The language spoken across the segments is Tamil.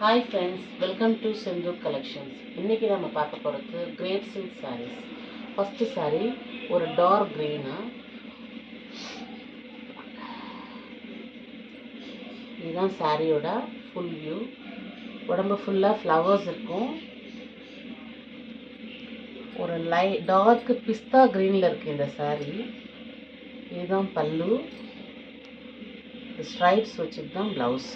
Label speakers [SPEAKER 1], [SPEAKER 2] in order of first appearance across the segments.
[SPEAKER 1] Hi friends, welcome to Sindhu Collections. இன்னைக்கு நம்ம பார்க்க போறது grape silk sarees. First saree ஒரு டார்க் green. இதுதான் சாரியோட ஃபுல் வியூ. உடம்பு ஃபுல்லா ஃப்ளவர்ஸ் இருக்கும். ஒரு டார்க் பிஸ்தா கிரீன்ல இருக்கு இந்த saree. இதுதான் பல்லு. ஸ்ட்ரைப்ஸ் வச்சுட்டு தான் பிளவுஸ்.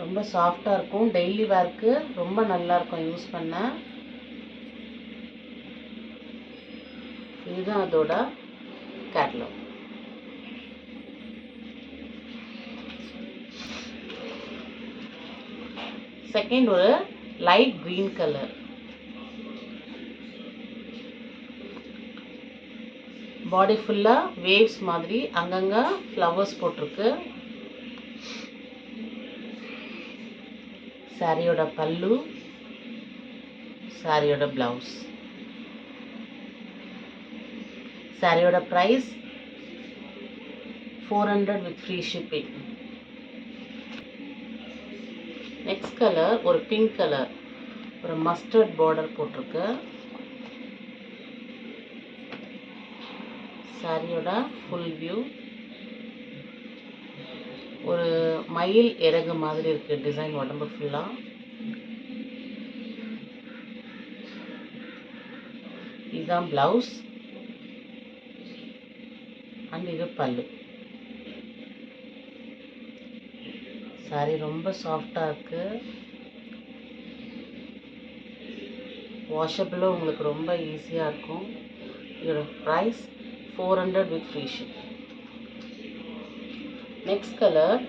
[SPEAKER 1] ரொம்ப சாஃப்டாக இருக்கும். டெய்லி வேர்க்கு ரொம்ப நல்லா இருக்கும் யூஸ் பண்ண. இதுதான் அதோட கேட்லாக். செகண்ட் ஒரு லைட் கிரீன் கலர். பாடி ஃபுல்லாக வேவ்ஸ் மாதிரி அங்கங்கே ஃப்ளவர்ஸ் போட்டிருக்கு. சாரியோட பல்லு, சாரியோட பிளவுஸ். சாரியோட price 400 with free shipping. Next colour ஒரு பிங்க் கலர், ஒரு மஸ்டர்ட் பார்டர் போட்டிருக்கு. சாரியோட ஃபுல் வியூ. ஒரு மயில் இறகு மாதிரி இருக்கு டிசைன் உடம்பு ஃபுல்லா. இதுதான் பிளவுஸ் அண்ட் இது பல்லு. சாரி ரொம்ப சாஃப்டா இருக்கு. வாஷபிளும் உங்களுக்கு ரொம்ப ஈஸியா இருக்கும். இதோட price 400 with free shipping. Next colour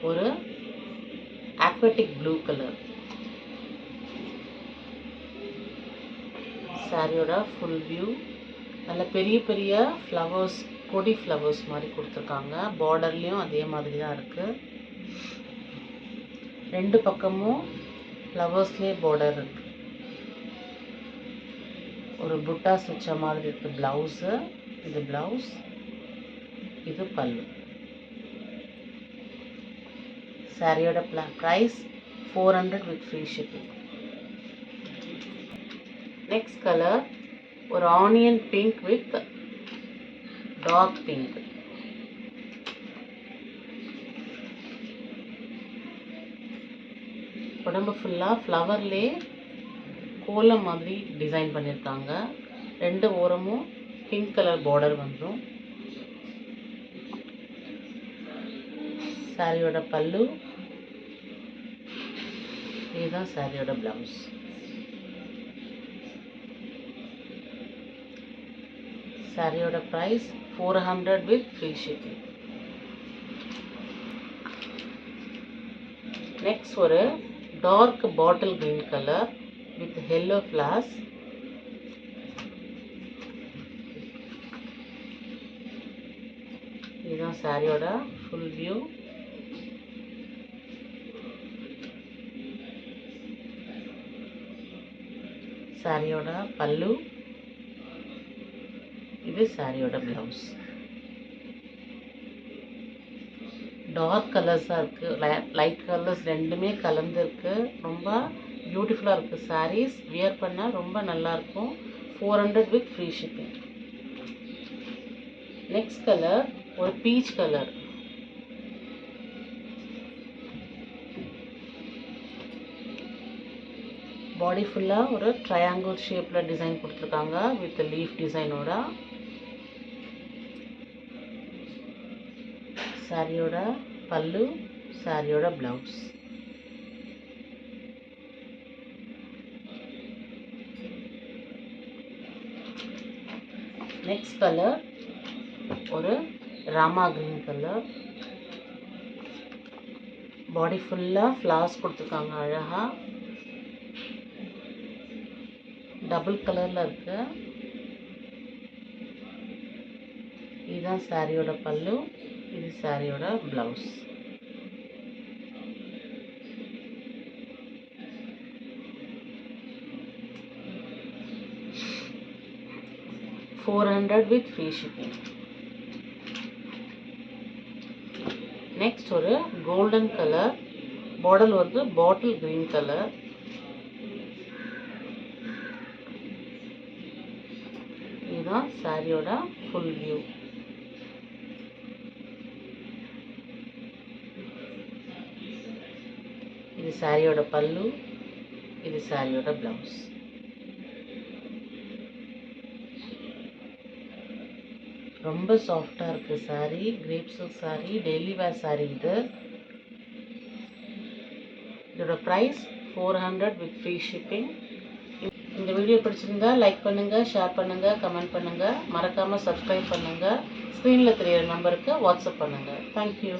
[SPEAKER 1] ஒரு aquatic ப்ளூ கலர். சாரியோட ஃபுல் வியூ. நல்ல பெரிய பெரிய ஃப்ளவர்ஸ், கொடி ஃப்ளவர்ஸ் மாதிரி கொடுத்துருக்காங்க. பார்டர்லேயும் அதே மாதிரி தான் இருக்கு. ரெண்டு பக்கமும் ஃப்ளவர்ஸ்லேயே பார்டர் இருக்கு. ஒரு புட்டாஸ் வச்ச மாதிரி இருக்கு பிளவுஸு. இது பிளவுஸ், இது பல்லு. சாரியோட price 400 with free shipping. Next colour ஒரு onion pink with dark pink. உடம்பு ஃபுல்லாக ஃப்ளவர்லே கோலம் மாதிரி டிசைன் பண்ணியிருக்காங்க. ரெண்டு ஓரமும் பிங்க் கலர் பார்டர் வந்துடும். சாரியோட பல்லு, இதுதான் சாரியோட பிளவுஸ். சாரியோட price 400 with free shipping. Next ஒரு dark bottle green colour with yellow flowers. இதுதான் சாரியோட ஃபுல் வியூ. சாரியோட பல்லு, இது சாரியோட பிளவுஸ். டார்க் கலர்ஸாக இருக்குது, லைட் கலர்ஸ் ரெண்டுமே கலந்து இருக்கு. ரொம்ப பியூட்டிஃபுல்லாக இருக்குது. சாரீஸ் வியர் பண்ணால் ரொம்ப நல்லாயிருக்கும். 400 with free shipping. Next colour ஒரு பீச் கலர். பாடி ஃபுல்லாக ஒரு ட்ரையாங்கிள் ஷேப்பில் டிசைன் கொடுத்துருக்காங்க வித் லீஃப் டிசைனோட. சாரியோட பல்லு, சாரியோட பிளவுஸ். நெக்ஸ்ட் கலர் ஒரு ராமா கிரீன் கலர். பாடி ஃபுல்லாக ஃப்ளவர்ஸ் கொடுத்துருக்காங்க அழகாக. டபுள் கலரில் இருக்கு. இதுதான் சாரியோட பல்லு, இது சாரியோட blouse. $400 with free shipping. Next ஒரு கோல்டன் கலர் மாடல் வந்து பாட்டில் கிரீன் கலர். இதுதான் சாரியோட ஃபுல் வியூ. இது சாரியோட பல்லு, இது சாரியோட பிளவுஸ். ரொம்ப சாஃப்டாக இருக்குது sorry. Grape silk sorry, daily வேர் சாரி இது. இதோட ப்ரைஸ் 400 வித் ஃப்ரீ ஷிப்பிங். இந்த வீடியோ பிடிச்சிருந்தா லைக் பண்ணுங்கள், ஷேர் பண்ணுங்கள், கமெண்ட் பண்ணுங்கள். மறக்காமல் சப்ஸ்கிரைப் பண்ணுங்கள். ஸ்க்ரீனில் தெரியிற நம்பருக்கு வாட்ஸ்அப் பண்ணுங்கள். தேங்க்யூ.